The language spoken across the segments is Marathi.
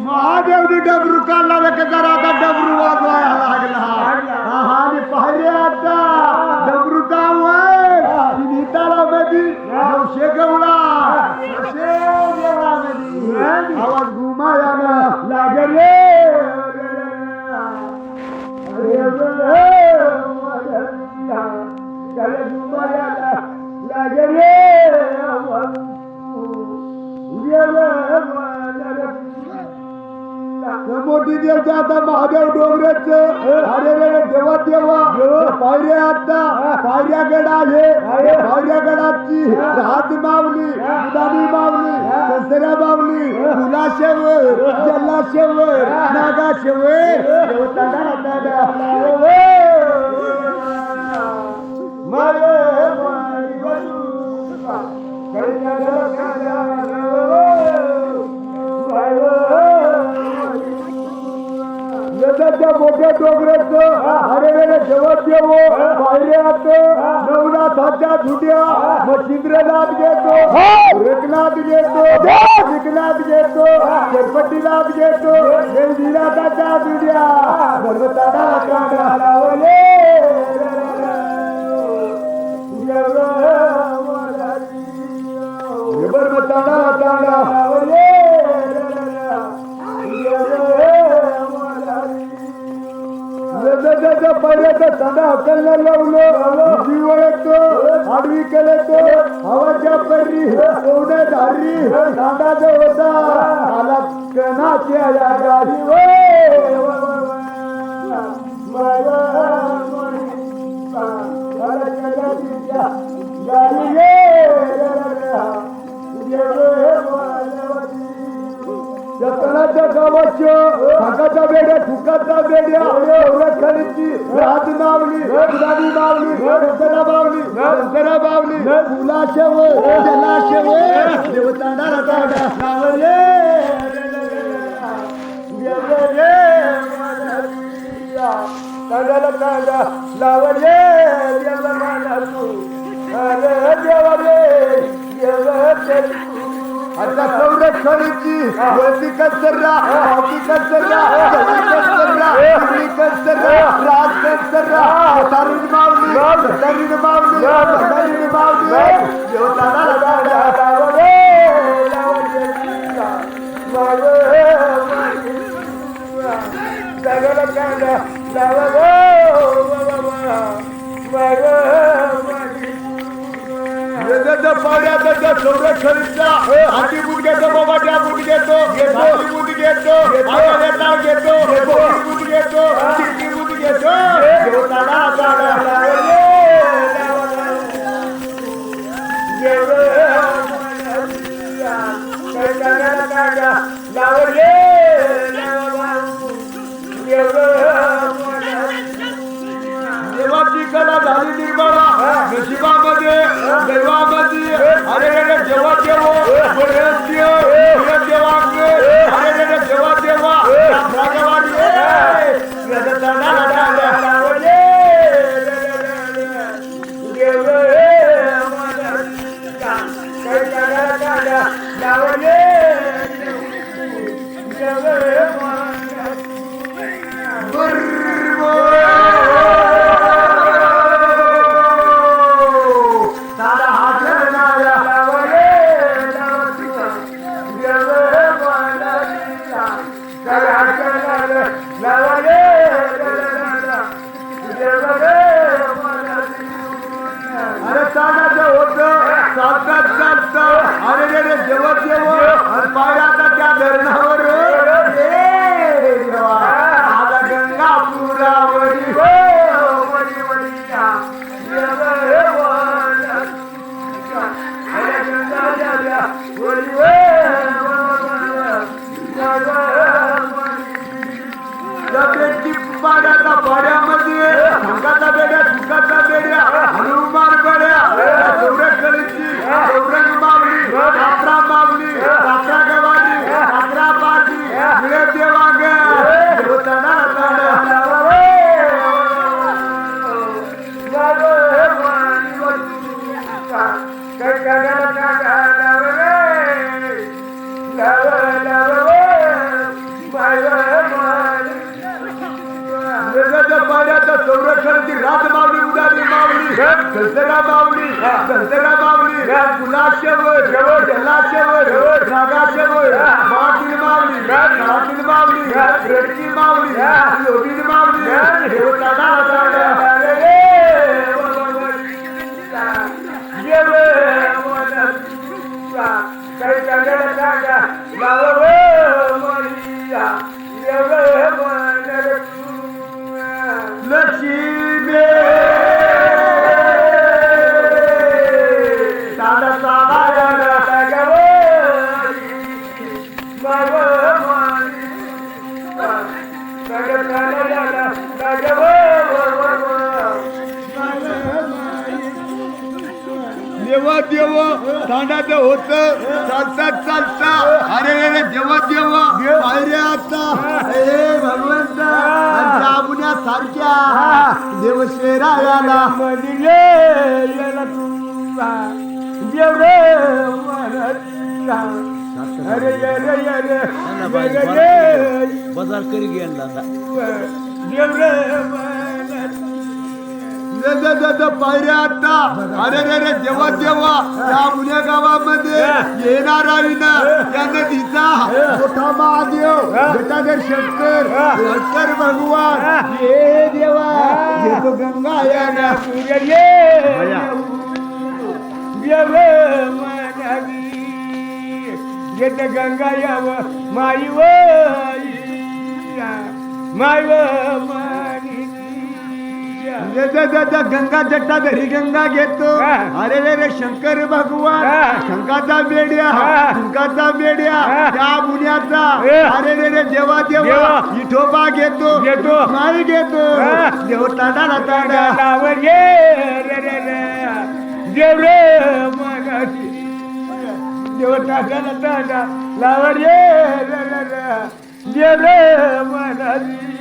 महादेवनी डबरू काढला जरा आता डबरू वाजवायला लागला आणि पाहिजे आता डबरूचा निताला मध्ये नवशे गवळा आवाज घुमायाला लागेल मोठी देवता आता महादेव डोंगरेच अरे देवा देवा पायऱ्या आता पायऱ्या गडा आहे पायऱ्या गडाची राज मावली उदानी मावली दसऱ्या मावली फुला शेवर जल्ला शेवर नागा शेवर मोठ्या डोंगराच अरे जेव्हा देव पायऱ्यात नवनाथाच्या झुट्या मच्छिंद्रनाथ घेतो रेखनाथ घेतो विकनाथ घेतो शेरपट्टीनाथ घेतो देवीनाथाच्या झुट्या पर्वताला लावले पर्वताला लावले पर्यंत सदा हकलला लावलो जीवळतो आडवी केलतो हवाच्या पर्री सोने धारी दांडाचा होता आला कणाच्या या गाडी जतनाच्या गावाच्या भागाच्या बेड्या ठुकाच्या बेड्या खरीची राज मावली गुलाबी मावली दसरा मावली दसरा मावली फुला शेवर जला शेवर देवतांना रताडा लावले कांदाला कांदा लावले आता संरक्षणाची वरती कचरा मावती कचरा जली कचरा राज कचरा तरुण मावली तरुण मावली तरुण मावली देवताला लावले जगाला कांदा लावले पाड्याच्या संरक्षणचा हाती बूट घेतो बाबा त्या बूट घेतो बूट घेतो नाव घेतो बूट घेतो चिठी बूट घेतो देवाची कला झाली निर्माण नशिबामध्ये दैवामध्ये अरे जेव्हा देवा देवांगे अरे जेव्हा देवा अरे चालायचं होतं चालतात चालतं अरे रे जेव्हा जेव्हा पायाचा त्या धरणावर आला गंगापुरावरी पाड्याचा पाड्यामध्ये ढंगाचा बेड्या ढुकाचा बेड्या हनुमान गड्या संरक्षणाची मावली यात्रा मावली संरक्षणाची राजमावली उदारी मावली दसरा मावली दसरा मावली गुलाशेवर जलाशेवर नागाशेवर मावली मावली मावली रेडकी मावली योगिनी मावली देवताला लक्ष्मी देवा देव तांडाचं होत चालता चालता अरे रे देवा देव पायऱ्या आता हे भगवंता आमच्या सारख्या देवशेरायाला मदिले याला तुला देव रे अरे बाजार करी गेला देव रे पायऱ्या आता अरे रे रे देवा देवा या पुण्या गावामध्ये येणार आहे ना त्या नदीचा मोठा महादेव बेटागर शंकर भगवान ये देवा येतो गंगा या येत गंगा याव माई गंगा जट्टा घरी गंगा घेतो अरे रे रे शंकर भगवान शंकाचा मेड्या शंकाचा मेड्या त्या मुन्याचा अरे रे रे देवा देवा विठोबा घेतो माई घेतो देव तांडा तांडा देव रे मगाशी देव तांडा तांडा लावर देव रे मगाशी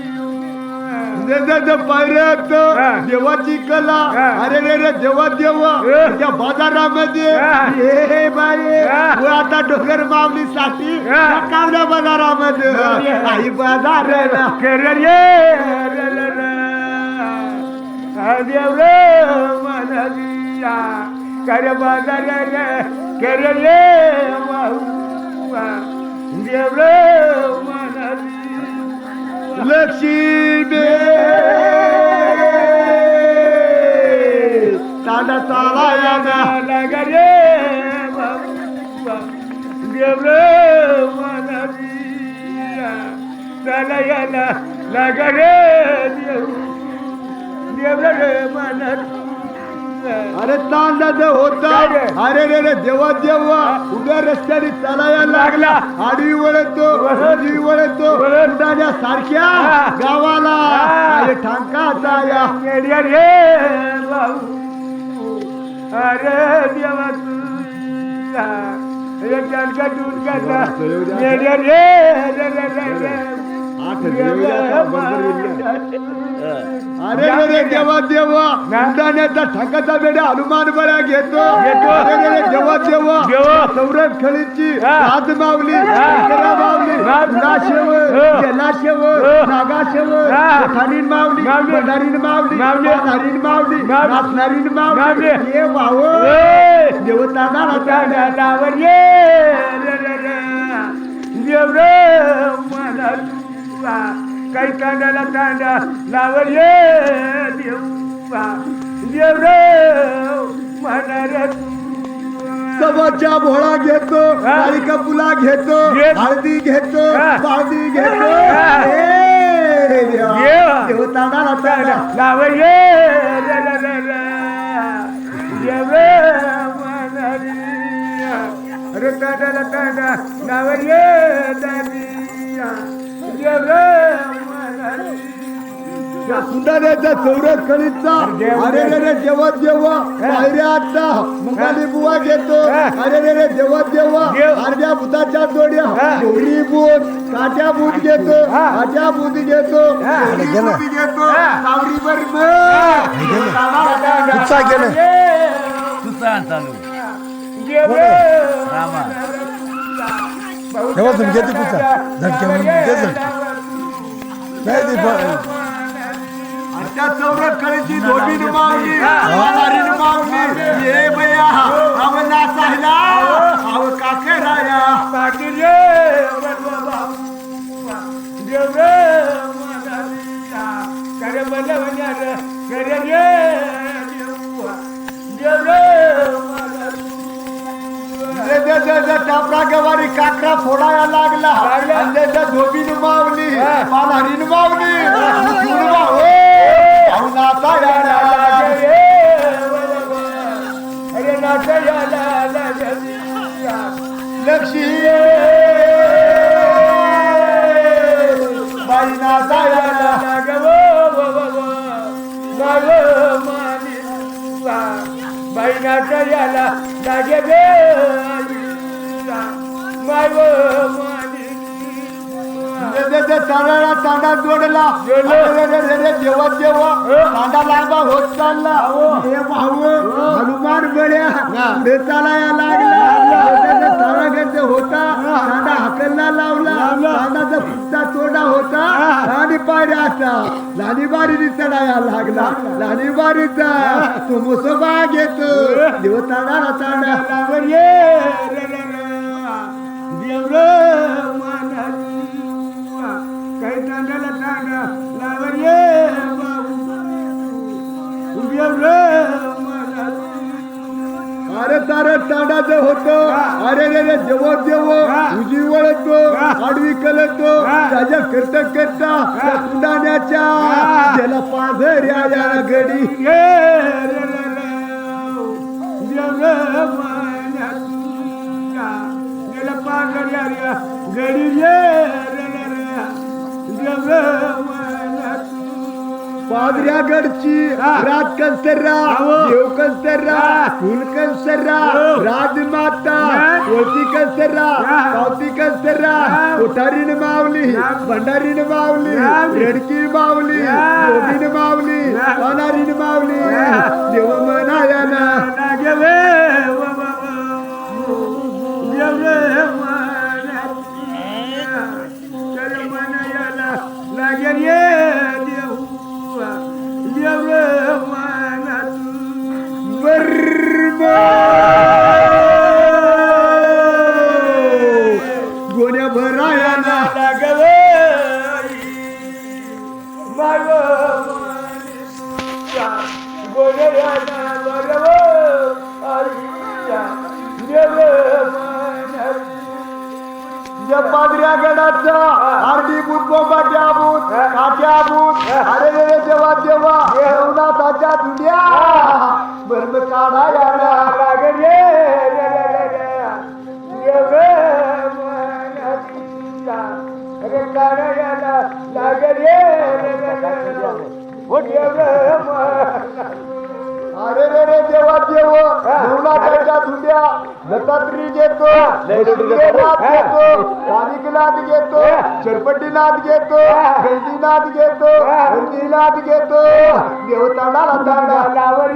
पायऱ्यात देवाची कला अरे रे रे देवा देवा त्या बाजारामध्ये हे बाई आता डोंगर मावली साठी कावड्या बाजारामध्ये आई बाजार देव रे मनालिया कर बाजार कर देव रे मनालिया लक्ष्मी तांडा चालाया लगरे देव चालायला लगरे देव मन अरे तांडा होता अरे रे रे देवा देवा उभ्या रस्त्याने चालायला लागला आडवी वळतो उडाल्या सारख्या गावाला अरे ठांकाचा या रे अरे देवा तुला अरे रे देवा देवा उडाण्याचा ठाकाचा बेड्या हनुमान बळ्या घेतो अरे रे देवा देवा संरक्षणीची राजमावली मावली जलाशेवर नागाशेवर ठाणीन मावली भंडारीन मावली नारीन मावली ये वाव देवताना लावर देव रे मला काही तांड्याला तांड्या लावर देवा देव रे म्हणा सवाच्या भोळा घेतो काळिका फुला घेतो हळदी घेतो बाळदी घेतो देवताना तांड्या लावर देव म्हणा अरे तांड्याला तांड्या लावर सुंदर्याच्या संरक्षणीचा अरे रे रे जेव्हा जेव्हा पायऱ्या आता मुंगाली बुवा घेतो अरे रे रे जेव्हा जेव्हा अर्ध्या भूताच्या जोड्या दोरी बूट काट्या बूट घेतो आट्या बूट घेतो सावरी बर चालू रामा तेव्हा तुम्ही घेते पुढचा झटके म्हणून ते झटके नाही ते त्या चौरटकळीची धोबी मावली मालारी मावली ये बया अव नाचायला अव काकेराया पाटील देव करे बलवण्यार करे रे टापरा गवारी काकरा फोडायला लागला आणि त्याच्या धोबीन मावली मालारी मावली अव नाचायला अरे नाचायला लक्ष्मी बाई नाचायला बाई नाचायला लागे गे चांडाला चांडा जोडला जेव्हा जेव्हा चांडा लांबा होत चालला हे भाऊ हनुमान गड्या पुढे चालायला लागला चाळा होता चांडा हाकलला लावला चांडाचा फुटता तोडा होता आणि पायऱ्या असा लाली बारीने चढायला लागला लाली बारीचा तो मुसोबा घेतो देव चांडाला चांडा ये देव काही तांड्याला तांडा लावर ये अरे तारे तांडाचं होतं अरे रे रे जेव जेव उजी वळतो आडवी कलतो राजा करता करता कुंडाण्याच्या त्याला पाझऱ्या या गडी पादऱ्यागडची राज कंसर्रा देव कंसर्रा फुल कंसर्रा राजमाता वळती कंसर्रा पावती कंसर्रा कोठारीन मावली भंडारीन मावली रेडकी मावली गोबीन मावली अनारीन मावली देव म्हणायला गोण्या भरायला पादऱ्या गडाचा आरडी भूत बोंबाट्या भूत काट्या भूत अरे रे जेव्हा जेव्हा देवनाथाच्या दुनिया बर्म काढायला लागले अरे काढायला लागले अरे रे रे देवा देव देवनाथाच्या धुंड्या दत्तात्री घेतो नाथ घेतो कानिकनाथ घेतो चरपटीनाथ घेतो गंजीनाथ घेतो हल्दीनाथ घेतो देवतांडाला तांडा लावर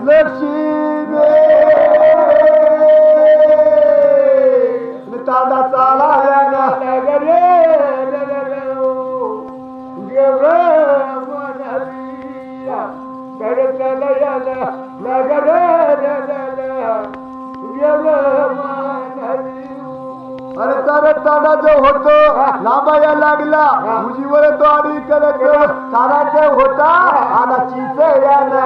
लक्ष्मी तांडा चालायला अरे तारा तांडा जो होतो लांबाया लागला उजीवर तो आणि करत ताराचा होता आला चिसे याला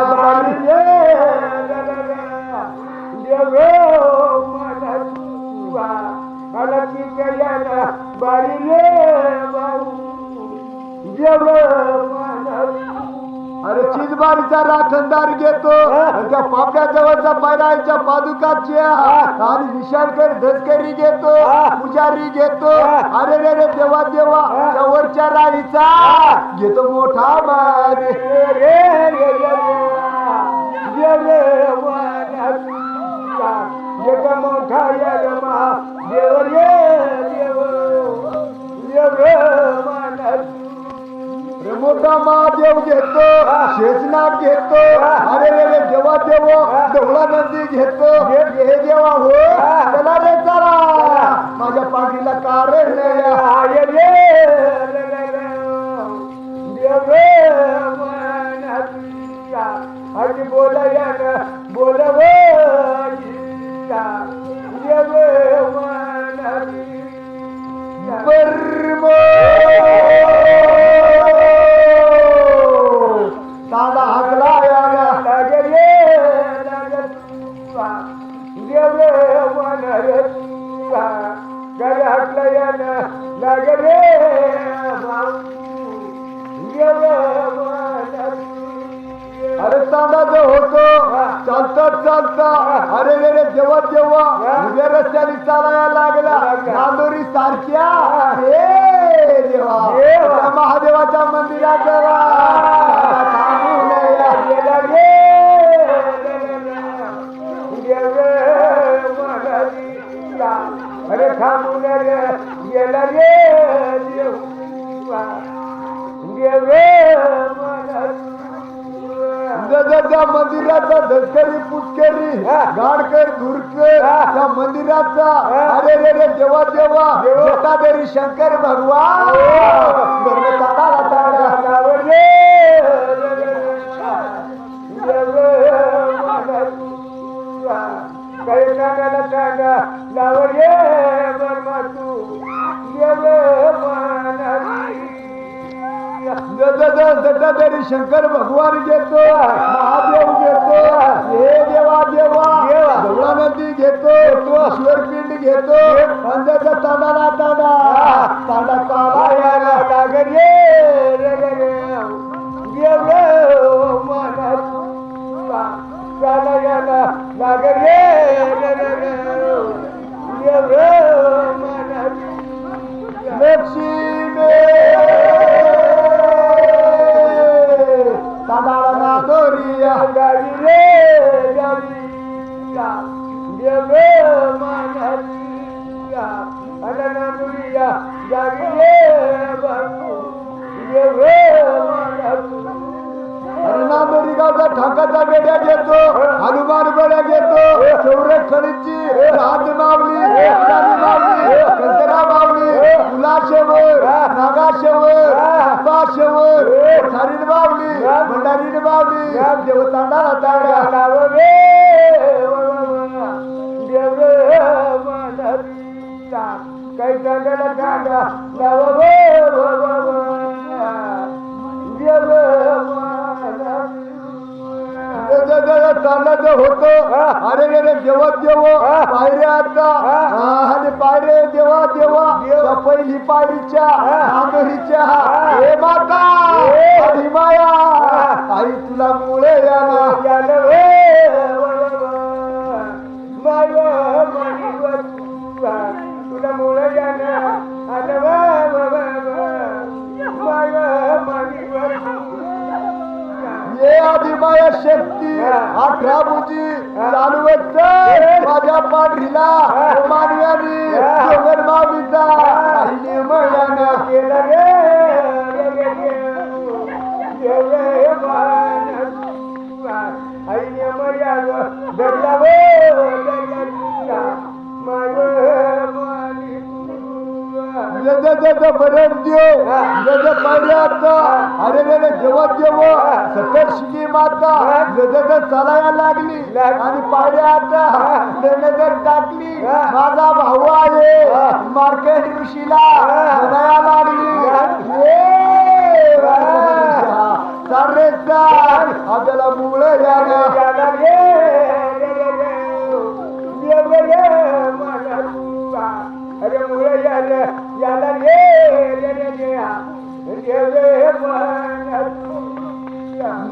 अरे चिजबारीचा राखणदार घेतो आणि त्या पाप्या जवळचा पैरायच्या पादुकाच्या आणि विशालकर धसकरी घेतो पुजारी घेतो अरे रे रे देवा देवा त्या वरच्या राणीचा घेतो मोठा मान मोठा देव मोठा महादेव घेतो शेष घेतो अरे रे रे देवा देव देवळा नंदी घेतो हे देवा हो चला रे चला माझ्या पाठीला कारण आय रे देव मनरिया हरी बोलया बोलव देव मनरिया बर्म साधा हाकला लागे रे देव मनरिया घर हटलया लागे रे देव अरे चांदा जो होतो चालता चालता अरे रे रे जेव्हा जेव्हा उभ्या रस्त्याने चालायला लागला नांदोरी सारख्या हे देवा त्या महादेवाच्या मंदिरात जावा थांबू नये. गेला रे देव मनरिया अरे थांबून रे गेला रे देवा देव मनरिया त्या मंदिराचा दसकरी पुष्करी गाडकर धुरकर त्या मंदिराचा अरे रे रे जेव्हा जेव्हा जटाधारी शंकर भगवान ताडाला ताडा जटाधारी शंकर भगवान घेतो महादेव घेतो हे देवा देवा देवळानंदी घेतो ईश्वरपिंड घेतो पंजाचा तांडाला तांडा तांडा काला यायला लागरे देव मनरिया चला याला लागरे देव मनरिया लक्ष्मी तांडाला नादोरिया गावी रे गावीया देव मनरिया अनननुरिया गावी रे बापू देव मनरिया अरे नांदोरी गावचा ठाकाचा बेड्या घेतो हनुमान बेड्या घेतो चौरे खडीची राज मावली राणी मावली कंसरा मावली फुलाशेवर नागाशेवर बाशेवर थारीन मावली भंडारीन मावली देवतांडाला ताड्या देव मनरिया काही चांगला कांदा देव चालत होतो अरे रे रे देवा देव पायऱ्या आता आणि पायरे देवा देवा त्या पहिली पायरीच्या नांदोरीच्या हे माता हरी माया आई तुला मुळे याना तुला मुळे ये आदिमाया शक्ती 18 बुजी चालवत माझ्या पाठीला मानव्यानी डोंगर माऊलीचा आईने मळ्यानं केलं रे आईने मर्या दरला पर्यंत देव पायऱ्यात अरे रे रे जेव्हा जेव्हा सतर शिली माता चालायला लागली आणि पायऱ्यात नजर टाकली माझा भाऊ आहे मार्केट ऋषीला म्हणायला लागली चालरे चाल आपल्याला मुळे अरे मुळे याला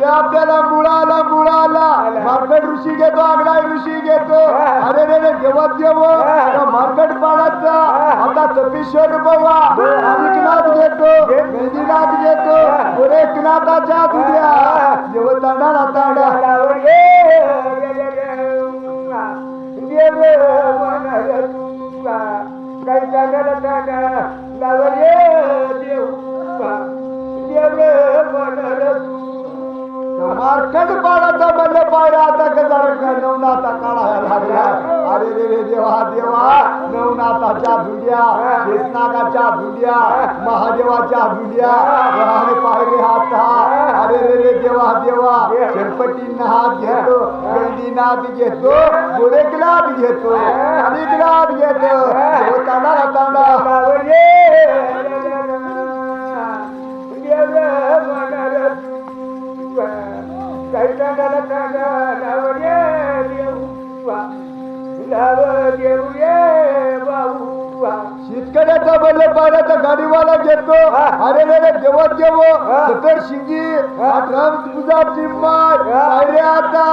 आपल्याला मुळाला मार्केट ऋषी घेतो आगडा ऋषी घेतो अरे रे रे जेव्हा जेव्हा मार्केट पाडाचा आता सतीश्वर बाबा अधिकनाथ घेतो मेहंदीनाथ घेतो गोरेखनाथाच्या दुर्या जेव्हा तांडाला तांडा काही चांगला चांगला लावले देव मार कडपाडाचा म्हणलं पायऱ्या आता कसा नवनाथा काढायला लागला. अरे रे रे देवा देवा, नवनाथाच्या धुड्या, शेषनागाच्या धुड्या, महादेवाच्या धुड्या आणि पायरे हाता. अरे रे रे देवा देवा, गणपतींना हात घेतो, गंदीनाथ घेतो, गोरेकनाथ घेतो, अनिकनाथ घेतो, तांडा तांडा शेतकऱ्याचा बल्ले पाण्याचा गाडीवाला घेतो. अरे रे देवा देव, सतर शिंगी, राम तुझा चिम्माट, पायऱ्या आता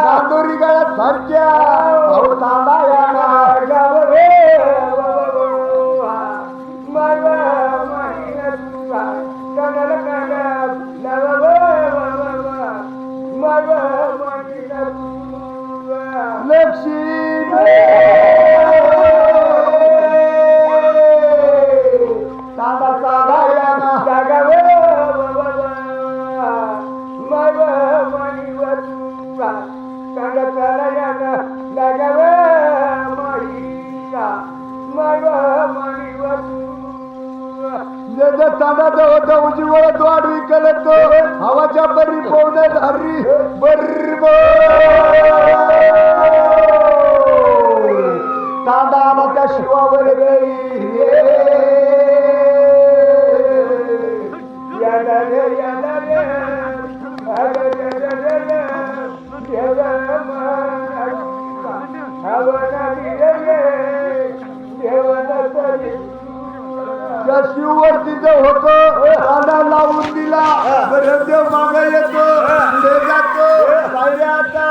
नांदोरी गाड्या सारख्या तांडा लक्ष्मी तांडा तांडा तांडाचा होता उजीवर तो आडवी कलतो हवाच्या परी पोहण्यात हरी बर्र तांडा आला त्या शिवावर गई त्या शिववरती जो होतो तांडा लावून दिला. देव मागे येतो, पुढे जातो, पायऱ्या आता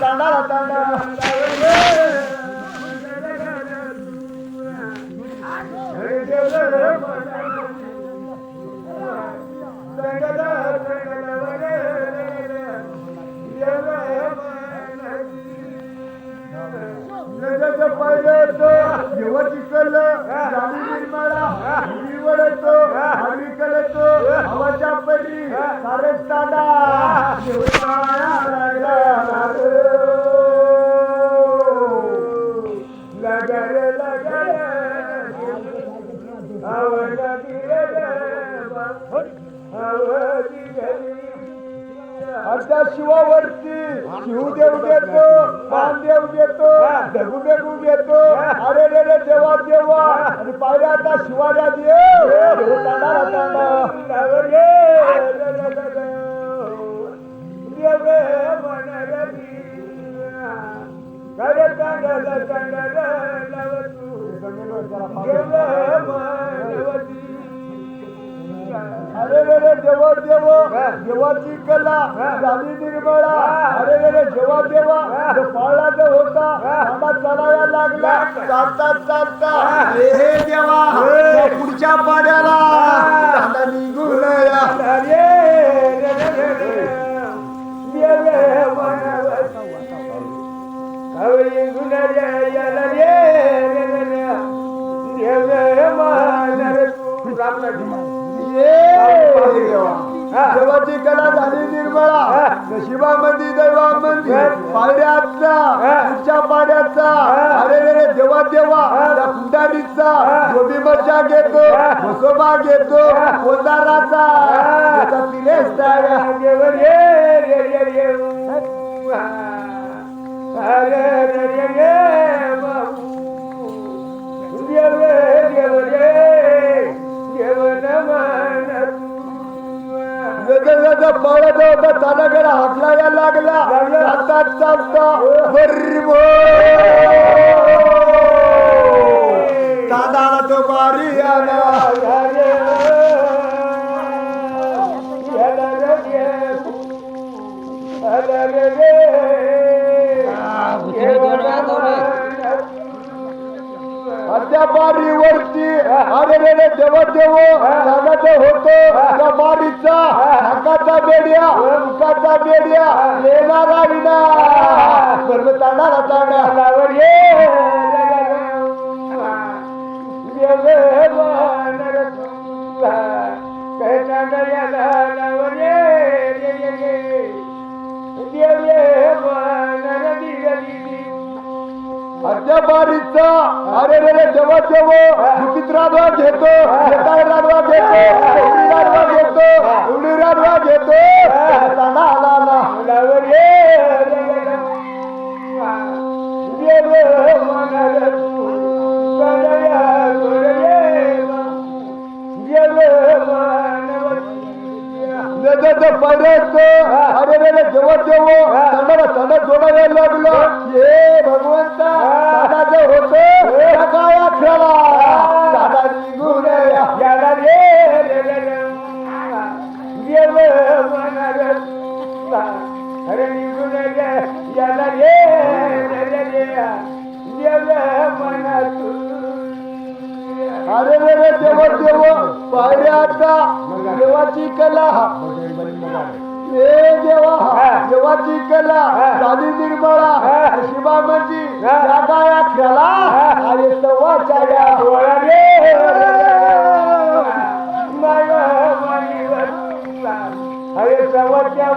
तांडा तांडा पाहिजे येतो देवाची कल जाणी निर्माळा हिरीवर येतो हवी कल येतो हवाच्या परी सारे तांडा त्या शिवावरती शिवदेव घेतो, मानदेव घेतो, दगुबेगू घेतो. अरे रे रे देवा देवा, आणि पायऱ्या आता शिवाऱ्या देव तांडा अरे रे रे देवा देव, देवाची कला जाणी निर्मळा. अरे रे रे देवा देवा, जो पाळला जो होता तांडा चालायला लागला. चालता चालता हे देवा त्या पुढच्या पाड्याला तांडा निघून देवाची कला झाली निर्मळा. नशिबामध्ये दैवामध्ये पायऱ्याचा पुढच्या पाड्याचा. अरे रे रे देवा देवा, त्या कुंडारीचा जोबी मजा घेतो, म्हसोबा घेतो, कोंदाराचा तिलेच पळत होता तानाकडे हाकलायला लागला. चालता चालता तानाला तो बारी आला. त्या बारीवरती अरे रे रे देव देव तानाचा होतो त्या बारीचा हाकाचा बेड्या मुखाचा बेड्या येणारा विना सर्व तांडा तांडा बारीचा अरे रे जेव्हा दुखीत राधवा घेतो येताळ राधवा घेतो एवढी राधवा घेतो एवढी राधवा घेतो तांडा आला पर्यंत अरे रे जेव्हा तंडाला तंड जोडायला लागलो हे भगवंता दादा होत काय खेळा दादा निघून याला अरे निघून याला अरे रे देवा पायऱ्या आता देवाची कला हे देवा देवाची कला झाली निर्मळा शिवा म्हणजे या गाया खेळा अरे सव्वाच्या अरे सव्वाच्या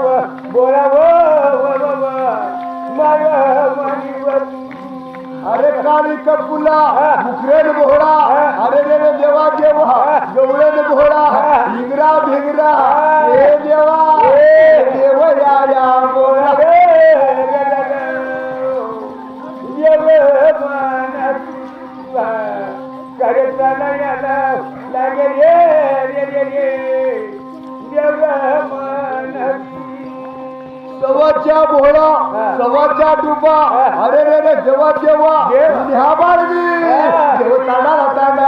अरे काळी कपुला मुखरेन भोळा अरे रे देवा देवा गवळण भोळा भिंगरा भिंगरा हे देवा देव या भोळा सवाच्या भोळा सवाच्या डुबा अरे रे जेव्हा ह्या बाळवी देव तांडा तांडा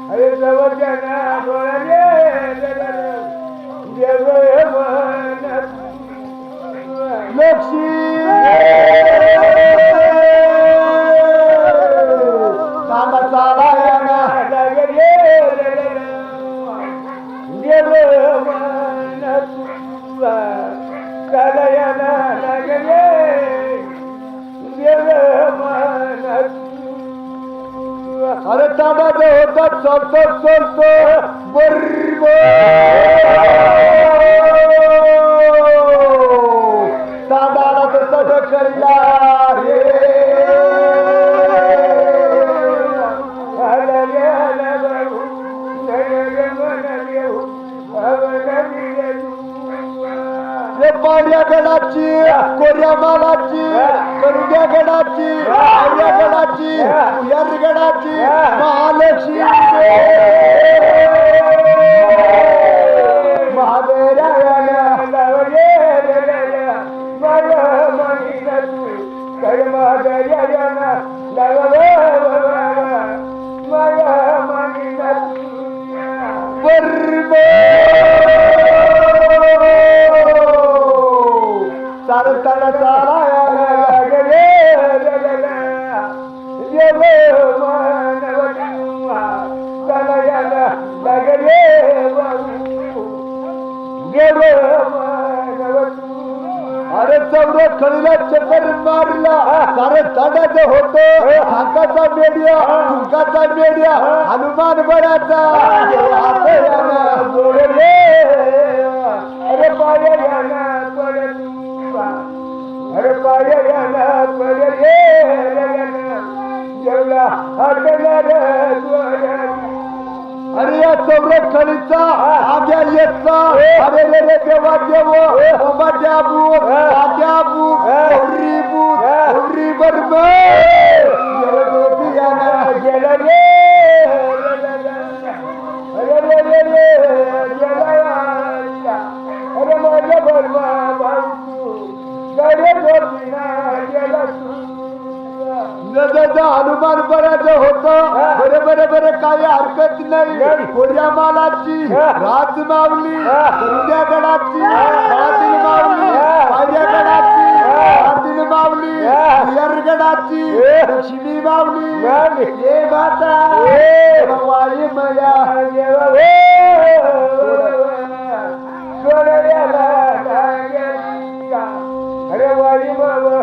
अरे सवाच्या लक्ष्मी तांडा चाला अरे तांडा होतात चालतो बरोबर तांडाला तसं ढकलला पाड्या गडाची कोऱ्या मालाची करुड्या गडाची आर्या गडाची उयर गडाची महालक्ष्मी तारा अरे चौदा खळीला चक्कर मारला सारे तांडाचं होतं हाताचा मेडिया तुमकाचा मेडिया हनुमान बळाचा अरे पाया अरे पाया जेवला अरे या चौरस खळीचा आग्या येतचा अरे रे देवा देव ओबा द्याबू आद्याबू औरी बरबे गेला रे अरे गेला अरे माझ्या बरबा भाऊ गरे गोपीना गेला हनुमान बऱ्याचं होतं बरे काही हरकत नाही कोऱ्या मालाची राज मावली करुड्या गडाची रातील मावली पायऱ्या गडाची रातील मावली उयर गडाची लक्ष्मी मावली हे माता वाई मया अरे वाई बाबा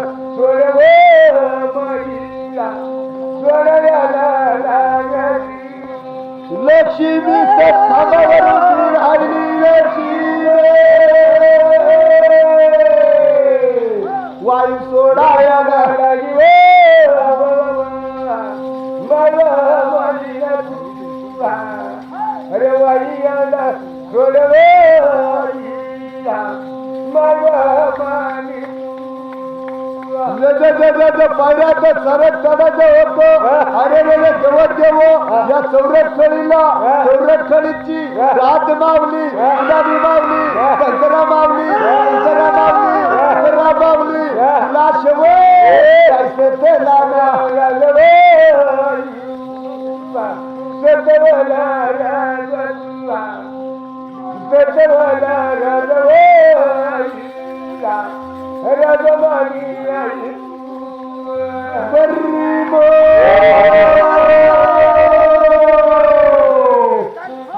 लक्ष्मी राहिली लक्ष्मी पायऱ्यात सरत चढायचं होतं. अरे रे या संरक्षणीची रात मावली, गुलाबी मावली, कंकरा मावली, कंकरा मावली, कंकरा मावली, तुला शेवट ते लागा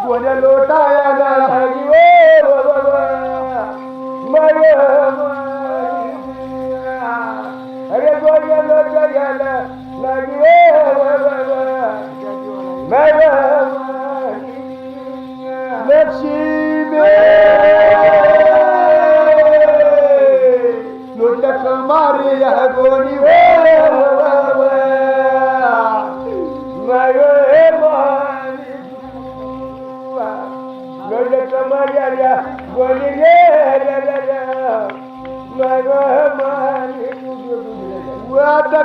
कोण्या लोटायला अरे कोण्या लोटायला लक्ष्मी लुटक मारे या गोणी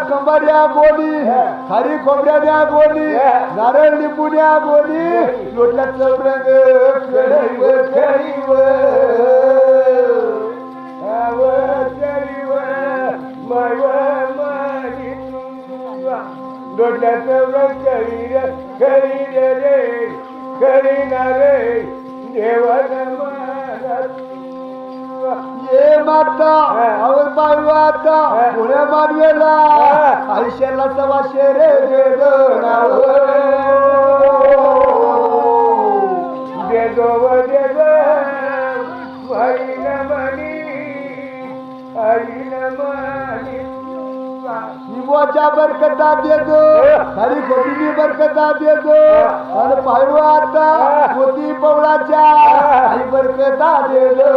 कंबऱ्या गोणी, खारी खोबऱ्या गोणी, नारळ लिंबून्या गोणी, लोटल्या चौरंग ये माता आवड पाहिलं आता पुण्या मानवेला आयुष्याला सवा शेरे निंबूच्या बरकता देतो, खरी खोबरीनी बरकता देतो, आणि पाहिलं आता मोती पवळाच्या आई बरकता देतो.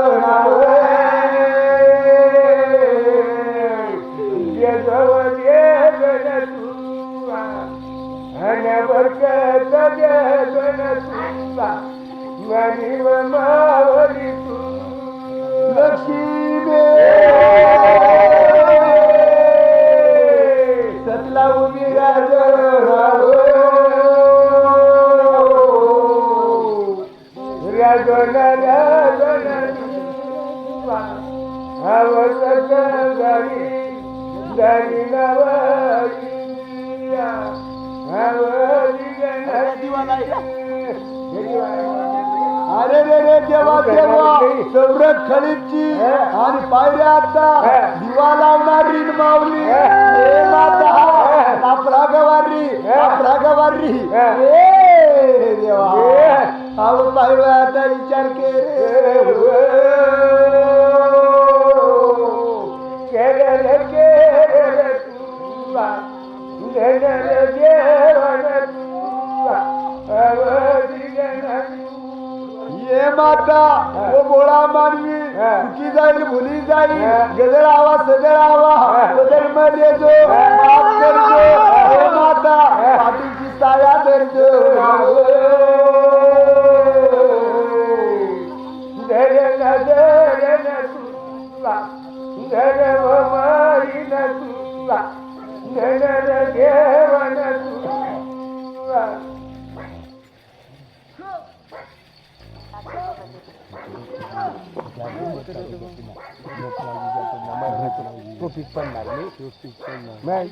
लक्ष्मी सतला उभी राज अरे रे रे देवा देवा संरक्षणीची आणि पायऱ्या आता दिवा लावणारी माऊली माता आपला गवारी देवा आव पाहिलं आता विचार ये माता वो बोळा मानवी चुकी जाईल भुली जाईल गजरावा सजरावा बदल मध्ये जो माफ करजो हे माता पाठीची साया धरजो टोपीच पडणार नाही